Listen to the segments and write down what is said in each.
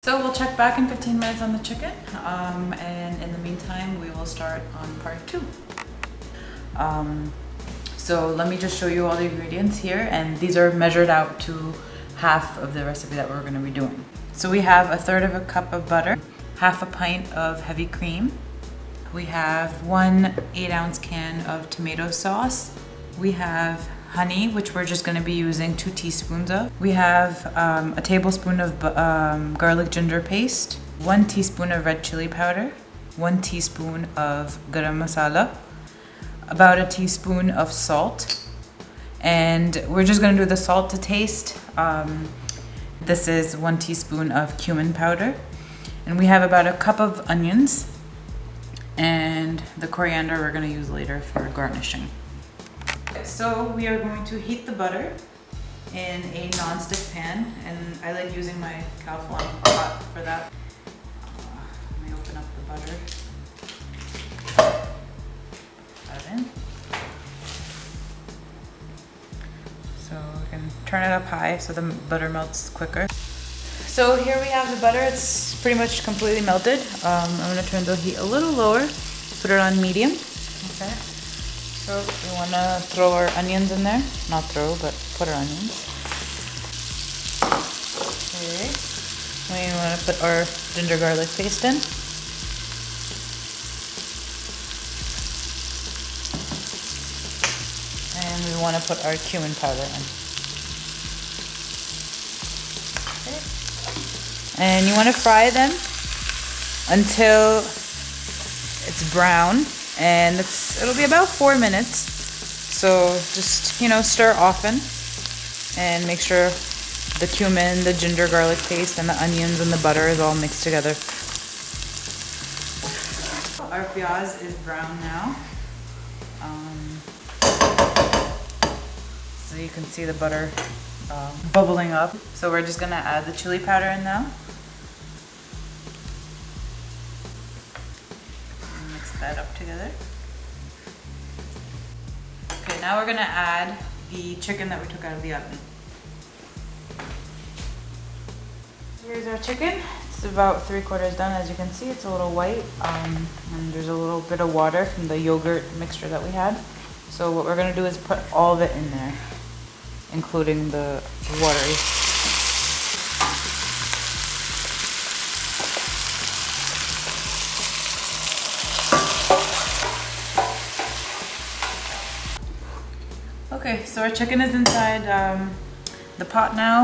So we'll check back in 15 minutes on the chicken, and in the meantime we will start on part 2. So let me just show you all the ingredients here, and these are measured out to half of the recipe that we're going to be doing. So we have 1/3 cup of butter, half a pint of heavy cream, we have 1 8-ounce can of tomato sauce, we have honey, which we're just going to be using 2 teaspoons of. We have a tablespoon of garlic ginger paste, 1 teaspoon of red chili powder, 1 teaspoon of garam masala, about a teaspoon of salt, and we're just going to do the salt to taste. This is 1 teaspoon of cumin powder, and we have about a cup of onions, and the coriander we're going to use later for garnishing. So we are going to heat the butter in a non-stick pan, and I like using my Calphalon pot for that. Let me open up the butter. Put that in. So we can turn it up high so the butter melts quicker. So here we have the butter. It's pretty much completely melted. I'm going to turn the heat a little lower, put it on medium. Okay. So we want to throw our onions in there. Not throw, but put our onions. Okay. We want to put our ginger garlic paste in. And we want to put our cumin powder in. Okay. And you want to fry them until it's brown. And it'll be about 4 minutes, so just, you know, stir often and make sure the cumin, the ginger garlic paste, and the onions and the butter is all mixed together. Our piyaz is brown now, so you can see the butter bubbling up. So we're just gonna add the chili powder in now. That up together. Okay, now we're gonna add the chicken that we took out of the oven. Here's our chicken. It's about 3/4 done. As you can see, it's a little white, and there's a little bit of water from the yogurt mixture that we had. So what we're gonna do is put all of it in there, including the watery. Okay, so our chicken is inside the pot now.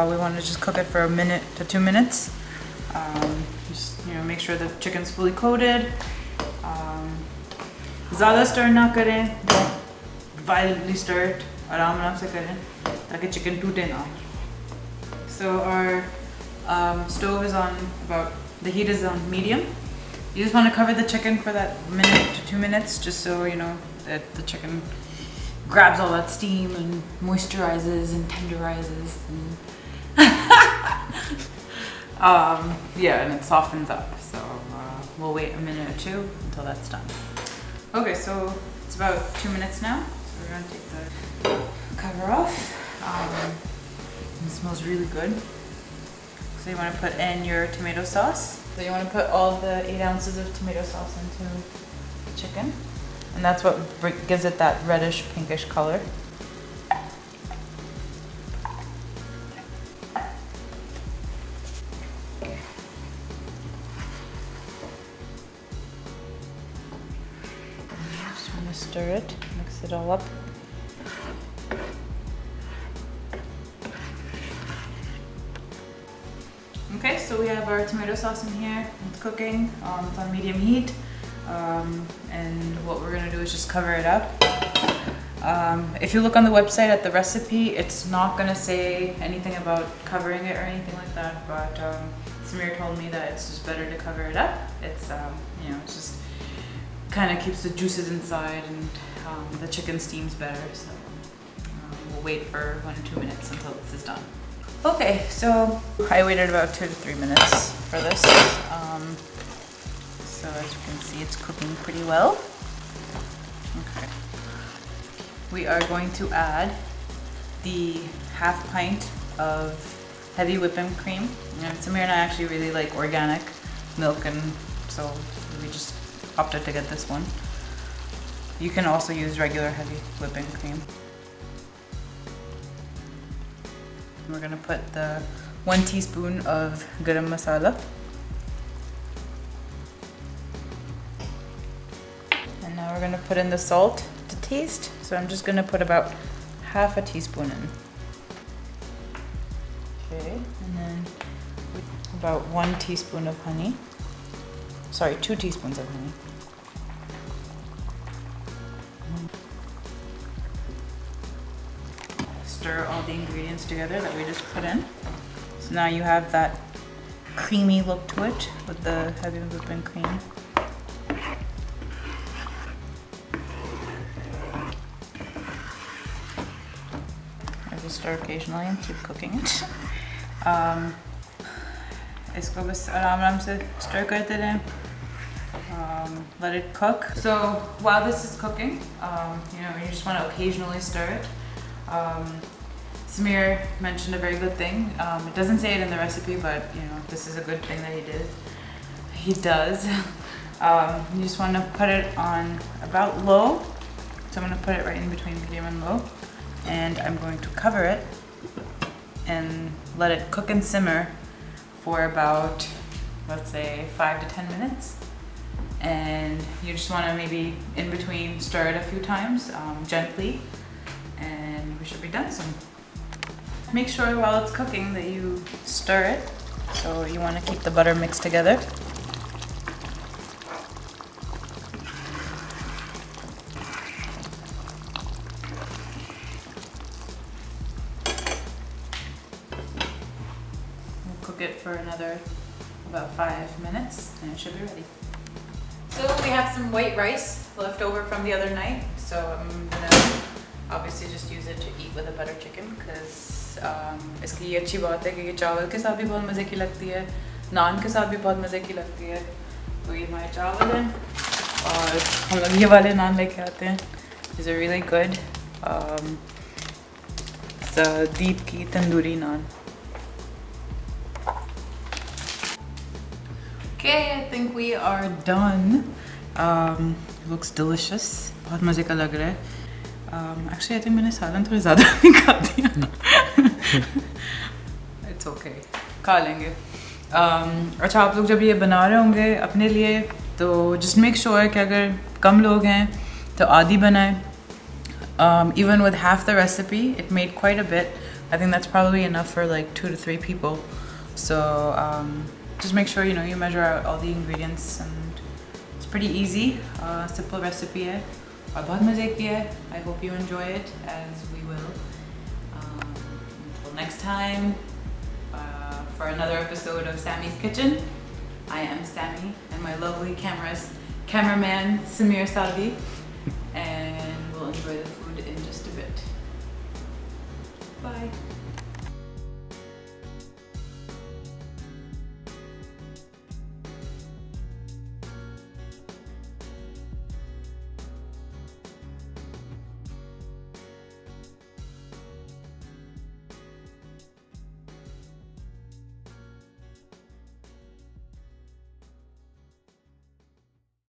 We want to just cook it for 1 to 2 minutes. Just, you know, make sure the chicken's fully coated. ज़्यादा stir ना करें, don't violently stir it. आराम से करें ताकि chicken टूटे ना. So our stove is on the heat is on medium. You just want to cover the chicken for that 1 to 2 minutes, just so you know that the chicken grabs all that steam and moisturizes and tenderizes and yeah, and it softens up. So we'll wait 1 or 2 until that's done. Okay, so it's about 2 minutes now. So we're gonna take the cover off. It smells really good. So you want to put in your tomato sauce. So you want to put all the 8 ounces of tomato sauce into the chicken. And that's what gives it that reddish pinkish color. Just want to stir it, mix it all up. Okay, so we have our tomato sauce in here. It's cooking. It's on medium heat. And what we're gonna do is just cover it up. If you look on the website at the recipe, it's not gonna say anything about covering it or anything like that, but Sameer told me that it's just better to cover it up. It's you know, it's just kind of keeps the juices inside, and the chicken steams better. So we'll wait for 1 or 2 minutes until this is done. Okay, so I waited about 2 to 3 minutes for this. So as you can see, it's cooking pretty well. Okay. We are going to add the 1/2 pint of heavy whipping cream. And Samir and I actually really like organic milk, and so we just opted to get this one. You can also use regular heavy whipping cream. We're gonna put the 1 teaspoon of garam masala. And now we're gonna put in the salt to taste. So I'm just gonna put about half a teaspoon in. Okay, and then about 1 teaspoon of honey. Sorry, 2 teaspoons of honey. Stir all the ingredients together that we just put in. So now you have that creamy look to it with the heavy whipping cream. I just stir occasionally and keep cooking it. इसको बस आराम से stir करते रहें. Let it cook. So while this is cooking, you know, you just want to occasionally stir it. Sameer mentioned a very good thing. It doesn't say it in the recipe, but you know, this is a good thing that he did. He does. You just want to put it on about low. So I'm going to put it right in between medium and low, and I'm going to cover it and let it cook and simmer for about, let's say, 5 to 10 minutes. And you just want to maybe in between stir it a few times gently, and we should be done soon. Make sure while it's cooking that you stir it. So you want to keep the butter mixed together. We'll cook it for another about 5 minutes and it should be ready. So we have some white rice left over from the other night, so I'm gonna obviously just use it to eat with a butter chicken because इसकी ये अच्छी बात है कि ये चावल के साथ भी बहुत मज़े की लगती है, नान के साथ भी बहुत मज़े की लगती है. तो ये हमारे चावल हैं और हम लोग ये वाले नान लेके आते हैं. These are really good. It's a deep की तंदूरी नान. Okay, I think we are done. Looks delicious. बहुत मज़े का लग रहा है. Actually, I think मैंने सालन थोड़ा ज़्यादा नहीं खा दिया. It's okay. खा लेंगे. अच्छा, आप लोग जब ये बना रहे होंगे अपने लिए तो just make sure कि अगर कम लोग हैं तो आधी बनाएं. Even with half the recipe, it made quite a bit. I think that's probably enough for like 2 to 3 people. So just make sure you measure out all the ingredients, and it's pretty easy. Simple recipe है और बहुत मज़े की है. I hope you enjoy it as we will. Until next time, for another episode of Sammy's Kitchen. I am Sammy and my lovely cameraman Sameer Saadi, and we'll enjoy the food in just a bit. Bye.